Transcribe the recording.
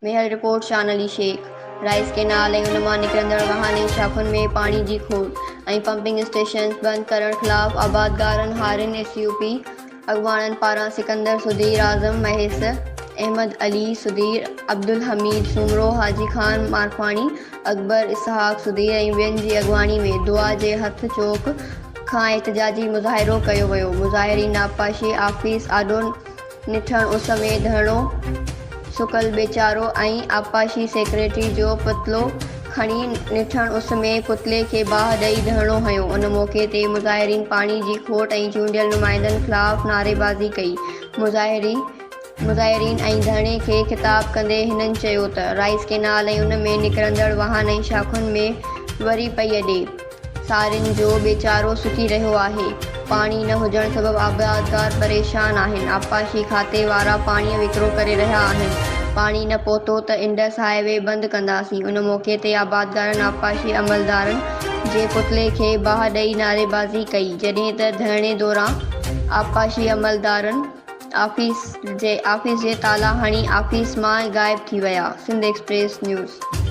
मेहर report शान Ali Sheikh. Rice canal ऐं उन मां निकिरंदड़ वहानी शाख़ुनि में पाणी जी खोड़ ऐं पंपिंग स्टेशन्स बंदि करण ख़िलाफ़ आबादगारनि हारियुनि SUP अॻुवाणनि पारां सिकंदर सुधीर आज़म महेश अहमद अली सुधीर अब्दुल हमीद सुमरो हाजी खान मारफाणी अकबर इसहाक सुधीर ऐं ॿियनि जी अॻुवाणी में दुआ जे हथ चौक खां एहतिजाजी मुज़ाहिरो कयो वियो। मुज़ाहिरीन आबपाशी आफ़ीस आॾो निठण उस में धरणो सुकल बेचारो ऐं आबपाशी सेक्रेटरी जो पुतलो खणी निठण उस में पुतले खे बाहि ॾेई धरणो हंयो। उन मौक़े ते मुज़ाहिरीन पाणी जी खोट ऐं चूंडियल नुमाइंदनि ख़िलाफ़ नारेबाज़ी कई। मुज़ाहिरीन ऐं धरणे खे ख़िताब कंदे हिननि चयो त राइस केनाल ऐं उन में निकिरंदड़ वहान ऐं शाख़ुनि में वरी पई अॾे सारियुनि जो बेचारो सुकी रहियो आहे। पाणी न हुजण सबबि आबादगार परेशान आहिनि। आबपाशी खाते वारा पाणीअ विकिरो करे रहिया आहिनि। पाणी न पहुतो त इंडस हाईवे बंदि कंदासीं। उन मौक़े ते आबादगारनि आबपाशी अमलदारनि जे पुतले खे बाहि ॾेई नारेबाज़ी कई जॾहिं त धरणे दौरान आबपाशी अमलदारनि आफ़ीस जे ताला हणी आफ़ीस मां ग़ाइब थी विया। Sindh express news.